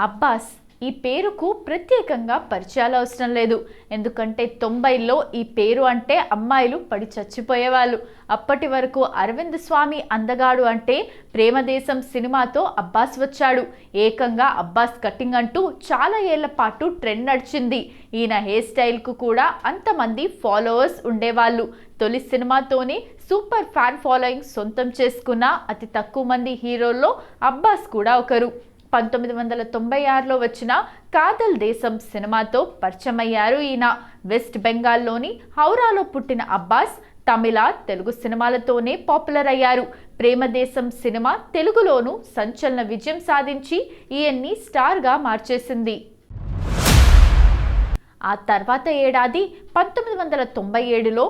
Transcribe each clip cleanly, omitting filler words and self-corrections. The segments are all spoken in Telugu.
అబ్బాస్ ఈ పేరుకు ప్రత్యేకంగా పరిచయాలు అవసరం లేదు. ఎందుకంటే 90లో ఈ పేరు అంటే అమ్మాయిలు పడి చచ్చిపోయేవాళ్ళు. అప్పటి వరకు అరవింద్ స్వామి అందగాడు అంటే ప్రేమదేశం సినిమాతో అబ్బాస్ వచ్చాడు. ఏకంగా అబ్బాస్ కటింగ్ అంటూ చాలా ఏళ్ల పాటు ట్రెండ్ నడిచింది. ఈయన హెయిర్ స్టైల్కు కూడా అంతమంది ఫాలోవర్స్ ఉండేవాళ్ళు. తొలి సినిమాతోనే సూపర్ ఫ్యాన్ ఫాలోయింగ్ సొంతం చేసుకున్న అతి తక్కువ మంది హీరోల్లో అబ్బాస్ కూడా ఒకరు. 1996లో వచ్చిన కాదల్ దేశం సినిమాతో పరిచయమయ్యారు ఈయన. వెస్ట్ బెంగాల్లోని హౌరాలో పుట్టిన అబ్బాస్ తమిళ, తెలుగు సినిమాలతోనే పాపులర్ అయ్యారు. ప్రేమదేశం సినిమా తెలుగులోనూ సంచలన విజయం సాధించి ఈయన్ని స్టార్గా మార్చేసింది. ఆ తర్వాత ఏడాది 1997లో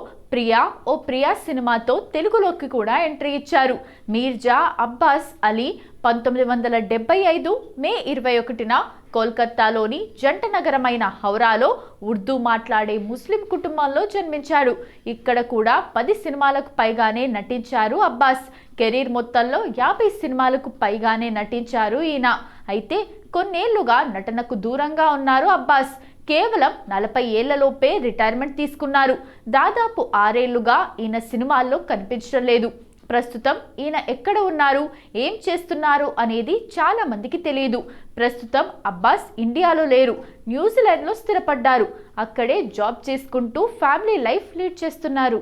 ప్రియా సినిమాతో తెలుగులోకి కూడా ఎంట్రీ ఇచ్చారు. మీర్జా అబ్బాస్ అలీ 1975 మే 21న కోల్కతాలోని జంట నగరమైన హౌరాలో ఉర్దూ మాట్లాడే ముస్లిం కుటుంబంలో జన్మించాడు. ఇక్కడ కూడా 10 సినిమాలకు పైగానే నటించారు అబ్బాస్. కెరీర్ మొత్తంలో 50 సినిమాలకు పైగానే నటించారు ఈయన. అయితే కొన్నేళ్లుగా నటనకు దూరంగా ఉన్నారు అబ్బాస్. కేవలం 40 ఏళ్లలోపే రిటైర్మెంట్ తీసుకున్నారు. దాదాపు 6 ఏళ్లుగా ఈయన సినిమాల్లో కనిపించడం లేదు. ప్రస్తుతం ఈయన ఎక్కడ ఉన్నారు, ఏం చేస్తున్నారు అనేది చాలా మందికి తెలియదు. ప్రస్తుతం అబ్బాస్ ఇండియాలో లేరు, న్యూజిలాండ్లో స్థిరపడ్డారు. అక్కడే జాబ్ చేసుకుంటూ ఫ్యామిలీ లైఫ్ లీడ్ చేస్తున్నారు.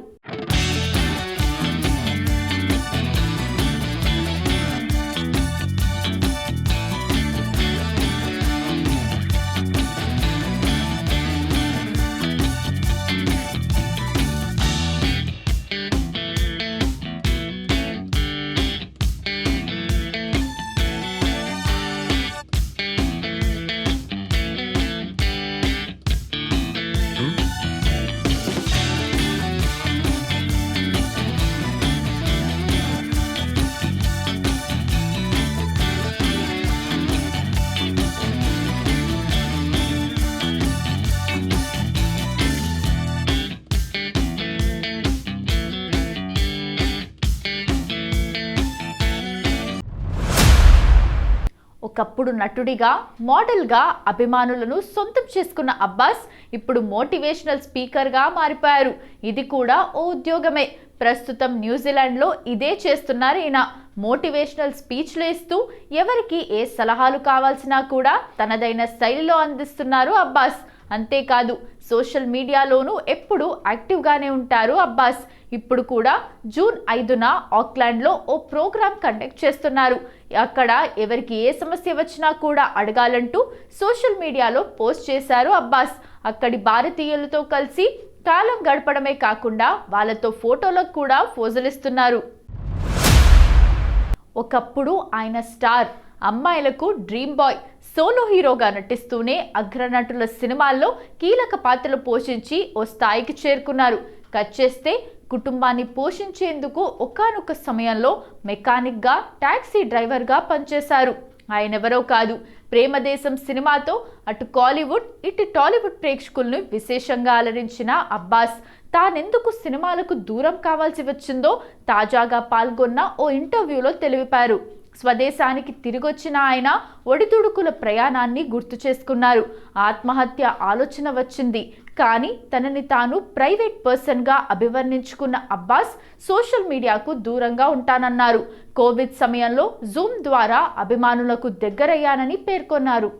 ఒకప్పుడు నటుడిగా, మోడల్గా అభిమానులను సొంతం చేసుకున్న అబ్బాస్ ఇప్పుడు మోటివేషనల్ స్పీకర్గా మారిపోయారు. ఇది కూడా ఓ ఉద్యోగమే. ప్రస్తుతం న్యూజిలాండ్లో ఇదే చేస్తున్నారు ఈయన. మోటివేషనల్ స్పీచ్లు ఇస్తూ ఎవరికి ఏ సలహాలు కావాల్సినా కూడా తనదైన శైలిలో అందిస్తున్నారు అబ్బాస్. అంతేకాదు సోషల్ మీడియాలోనూ ఎప్పుడూ యాక్టివ్గానే ఉంటారు అబ్బాస్. ఇప్పుడు కూడా జూన్ 5న ఆక్లాండ్లో ఓ ప్రోగ్రాం కండక్ట్ చేస్తున్నారు. అక్కడ ఎవరికి ఏ సమస్య వచ్చినా కూడా అడగాలంటూ సోషల్ మీడియాలో పోస్ట్ చేశారు అబ్బాస్. అక్కడి భారతీయులతో కలిసి కాలం గడపడమే కాకుండా వాళ్ళతో ఫోటోలకు కూడా పోజులిస్తున్నారు. ఒకప్పుడు ఆయన స్టార్, అమ్మాయిలకు డ్రీమ్ బాయ్, సోలో హీరోగా నటిస్తూనే అగ్రనటుల సినిమాల్లో కీలక పాత్రలు పోషించి ఓ స్థాయికి చేరుకున్నారు. కట్ చేస్తే కుటుంబాన్ని పోషించేందుకు ఒకానొక సమయంలో మెకానిక్గా, టాక్సీ డ్రైవర్గా పనిచేశారు. ఆయనెవరో కాదు, ప్రేమదేశం సినిమాతో అటు కాలీవుడ్ ఇటు టాలీవుడ్ ప్రేక్షకులను విశేషంగా అలరించిన అబ్బాస్ తానెందుకు సినిమాలకు దూరం కావాల్సి వచ్చిందో తాజాగా పాల్గొన్న ఓ ఇంటర్వ్యూలో తెలిపారు. స్వదేశానికి తిరిగొచ్చిన ఆయన ఒడిదుడుకుల ప్రయాణాన్ని గుర్తు చేసుకున్నారు. ఆత్మహత్య ఆలోచన వచ్చింది, కానీ తనని తాను ప్రైవేట్ పర్సన్గా అభివర్ణించుకున్న అబ్బాస్ సోషల్ మీడియాకు దూరంగా ఉంటానన్నారు. కోవిడ్ సమయంలో జూమ్ ద్వారా అభిమానులకు దగ్గరయ్యానని పేర్కొన్నారు.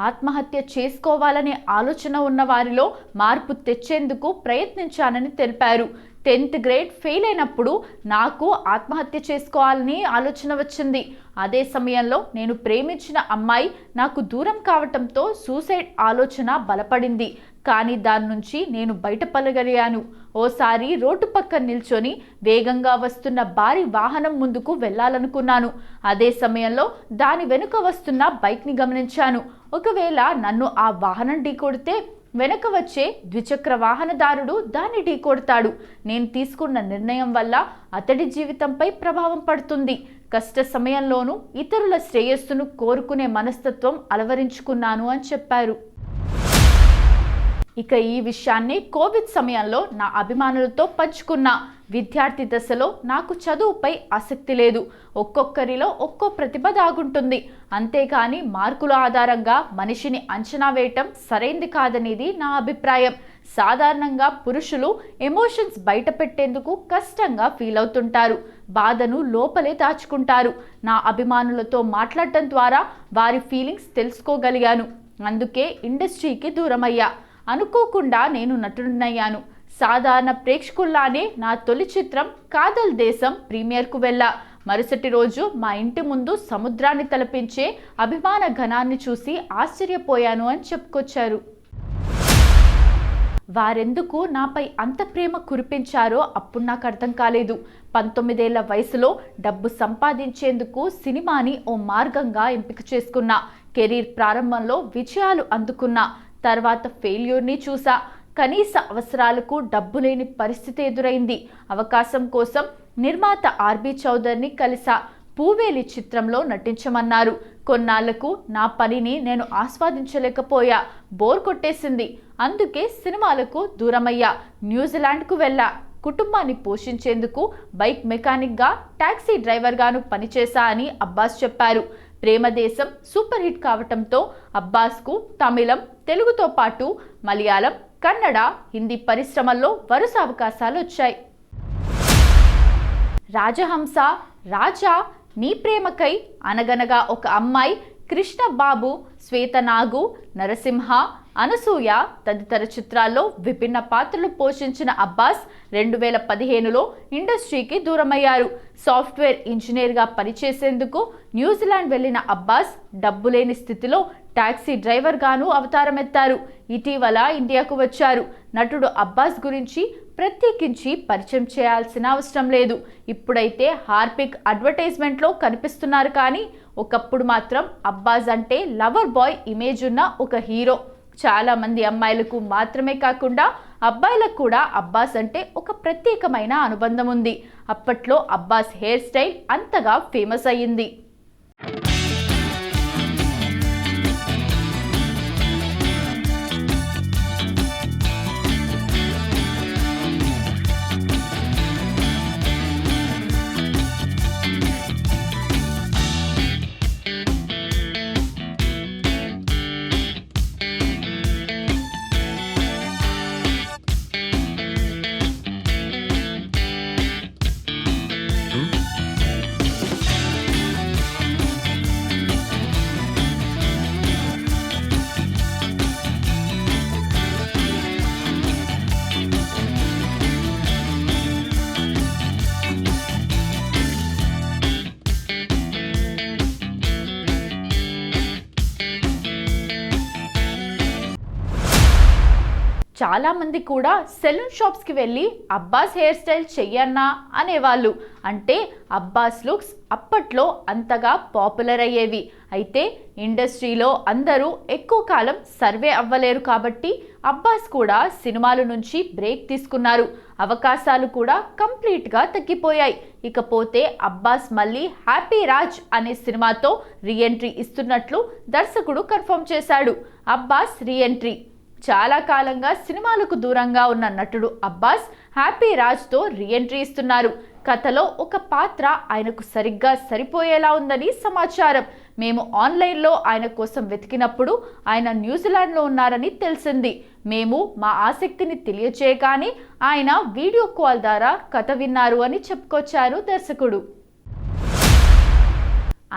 ఆత్మహత్య చేసుకోవాలనే ఆలోచన ఉన్న వారిలో మార్పు తెచ్చేందుకు ప్రయత్నించానని తెలిపారు. 10th గ్రేడ్ ఫెయిల్ అయినప్పుడు నాకు ఆత్మహత్య చేసుకోవాలని ఆలోచన వచ్చింది. అదే సమయంలో నేను ప్రేమించిన అమ్మాయి నాకు దూరం కావటంతో సూసైడ్ ఆలోచన బలపడింది. కానీ దాని నుంచి నేను బయటపడగలిగాను. ఓసారి రోడ్డు పక్కన నిల్చొని వేగంగా వస్తున్న భారీ వాహనం ముందుకు వెళ్ళాలనుకున్నాను. అదే సమయంలో దాని వెనుక వస్తున్న బైక్ని గమనించాను. ఒకవేళ నన్ను ఆ వాహనం ఢీకొడితే వెనక వచ్చే ద్విచక్ర వాహనదారుడు దాన్ని ఢీకొడతాడు. నేను తీసుకున్న నిర్ణయం వల్ల అతడి జీవితంపై ప్రభావం పడుతుంది. కష్ట సమయంలోనూ ఇతరుల శ్రేయస్సును కోరుకునే మనస్తత్వం అలవరించుకున్నాను అని చెప్పారు. ఇక ఈ విషయాన్ని కోవిడ్ సమయంలో నా అభిమానులతో పంచుకున్నా. విద్యార్థి దశలో నాకు చదువుపై ఆసక్తి లేదు. ఒక్కొక్కరిలో ఒక్కో ప్రతిభ దాగుంటుంది. అంతేకాని మార్కుల ఆధారంగా మనిషిని అంచనా వేయటం సరైంది కాదనేది నా అభిప్రాయం. సాధారణంగా పురుషులు ఎమోషన్స్ బయట పెట్టేందుకు కష్టంగా ఫీల్ అవుతుంటారు. బాధను లోపలే దాచుకుంటారు. నా అభిమానులతో మాట్లాడటం ద్వారా వారి ఫీలింగ్స్ తెలుసుకోగలిగాను. అందుకే ఇండస్ట్రీకి దూరమయ్యా. అనుకోకుండా నేను నటుడినయ్యాను. సాధారణ ప్రేక్షకుల్లానే నా తొలి చిత్రం కాదల్ దేశం ప్రీమియర్కు వెళ్ళా. మరుసటి రోజు మా ఇంటి ముందు సముద్రాన్ని తలపించే అభిమాన ఘనాన్ని చూసి ఆశ్చర్యపోయాను అని చెప్పుకొచ్చారు. వారెందుకు నాపై అంత ప్రేమ కురిపించారో అప్పుడు నాకు అర్థం కాలేదు. 19 ఏళ్ల వయసులో డబ్బు సంపాదించేందుకు సినిమాని ఓ మార్గంగా ఎంపిక చేసుకున్నా. కెరీర్ ప్రారంభంలో విజయాలు అందుకున్నా. తర్వాత ఫెయిల్యూర్ని చూసా. కనీస అవసరాలకు డబ్బు లేని పరిస్థితి ఎదురైంది. అవకాశం కోసం నిర్మాత ఆర్బి చౌదరిని కలిసా. పూవేలి చిత్రంలో నటించమన్నారు. కొన్నాళ్లకు నా పనిని నేను ఆస్వాదించలేకపోయా. బోర్ కొట్టేసింది. అందుకే సినిమాలకు దూరమయ్యా. న్యూజిలాండ్కు వెళ్ళా. కుటుంబాన్ని పోషించేందుకు బైక్ మెకానిక్గా, టాక్సీ డ్రైవర్గాను పనిచేశా అని అబ్బాస్ చెప్పారు. ప్రేమదేశం సూపర్ హిట్ కావటంతో అబ్బాస్కు తమిళం, తెలుగుతో పాటు మలయాళం, కన్నడ, హిందీ పరిశ్రమల్లో వరుస అవకాశాలు వచ్చాయి. రాజహంస, రాజా, నీ ప్రేమకై, అనగనగా ఒక అమ్మాయి, కృష్ణబాబు, శ్వేతనాగు, నరసింహ, అనసూయ తదితర చిత్రాల్లో విభిన్న పాత్రలు పోషించిన అబ్బాస్ 2015లో ఇండస్ట్రీకి దూరమయ్యారు. సాఫ్ట్వేర్ ఇంజనీర్గా పనిచేసేందుకు న్యూజిలాండ్ వెళ్లిన అబ్బాస్ డబ్బు లేని స్థితిలో టాక్సీ డ్రైవర్గాను అవతారమెత్తారు. ఇటీవల ఇండియాకు వచ్చారు. నటుడు అబ్బాస్ గురించి ప్రత్యేకించి పరిచయం చేయాల్సిన అవసరం లేదు. ఇప్పుడైతే హార్పిక్ అడ్వర్టైజ్మెంట్లో కనిపిస్తున్నారు. కానీ ఒకప్పుడు మాత్రం అబ్బాస్ అంటే లవర్ బాయ్ ఇమేజ్ ఉన్న ఒక హీరో. చాలా మంది అమ్మాయిలకు మాత్రమే కాకుండా అబ్బాయిలకు కూడా అబ్బాస్ అంటే ఒక ప్రత్యేకమైన అనుబంధం ఉంది. అప్పట్లో అబ్బాస్ హెయిర్ స్టైల్ అంతగా ఫేమస్ అయ్యింది. చాలా మంది కూడా సెలూన్ షాప్స్కి వెళ్ళి అబ్బాస్ హెయిర్ స్టైల్ చెయ్యన్నా అనేవాళ్ళు. అంటే అబ్బాస్ లుక్స్ అప్పట్లో అంతగా పాపులర్ అయ్యేవి. అయితే ఇండస్ట్రీలో అందరూ ఎక్కువ కాలం సర్వే అవ్వలేరు కాబట్టి అబ్బాస్ కూడా సినిమాల నుంచి బ్రేక్ తీసుకున్నారు. అవకాశాలు కూడా కంప్లీట్గా తగ్గిపోయాయి. ఇకపోతే అబ్బాస్ మళ్ళీ హ్యాపీ రాజ్ అనే సినిమాతో రీఎంట్రీ ఇస్తున్నట్లు దర్శకుడు కన్ఫర్మ్ చేశాడు. అబ్బాస్ రీఎంట్రీ. చాలా కాలంగా సినిమాలకు దూరంగా ఉన్న నటుడు అబ్బాస్ హ్యాపీ రాజ్తో రీఎంట్రీ ఇస్తున్నారు. కథలో ఒక పాత్ర ఆయనకు సరిగ్గా సరిపోయేలా ఉందని సమాచారం. మేము ఆన్లైన్లో ఆయన కోసం వెతికినప్పుడు ఆయన న్యూజిలాండ్లో ఉన్నారని తెలిసింది. మేము మా ఆసక్తిని తెలియచేయగానే ఆయన వీడియో కాల్ ద్వారా కథ విన్నారు అని చెప్పుకొచ్చారు దర్శకుడు.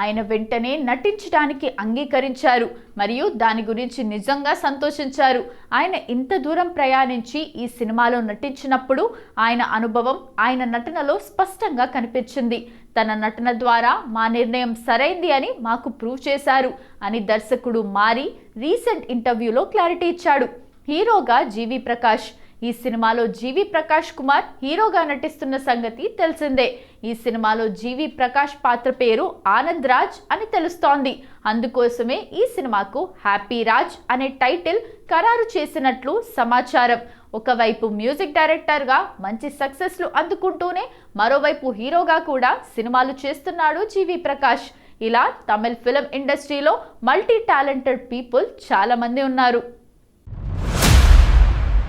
ఆయన వెంటనే నటించడానికి అంగీకరించారు మరియు దాని గురించి నిజంగా సంతోషించారు. ఆయన ఇంత దూరం ప్రయాణించి ఈ సినిమాలో నటించినప్పుడు ఆయన అనుభవం ఆయన నటనలో స్పష్టంగా కనిపించింది. తన నటన ద్వారా మా నిర్ణయం సరైంది అని మాకు ప్రూవ్ చేశారు అని దర్శకుడు మారి రీసెంట్ ఇంటర్వ్యూలో క్లారిటీ ఇచ్చాడు. హీరోగా జీవి ప్రకాష్. ఈ సినిమాలో జీవి ప్రకాష్ కుమార్ హీరోగా నటిస్తున్న సంగతి తెలిసిందే. ఈ సినిమాలో జీవి ప్రకాష్ పాత్ర పేరు ఆనంద్ రాజ్ అని తెలుస్తోంది. అందుకోసమే ఈ సినిమాకు హ్యాపీ రాజ్ అనే టైటిల్ ఖరారు చేసినట్లు సమాచారం. ఒకవైపు మ్యూజిక్ డైరెక్టర్గా మంచి సక్సెస్లు అందుకుంటూనే మరోవైపు హీరోగా కూడా సినిమాలు చేస్తున్నాడు జీవి ప్రకాష్. ఇలా తమిళ ఫిల్మ్ ఇండస్ట్రీలో మల్టీ టాలెంటెడ్ పీపుల్ చాలా మంది ఉన్నారు.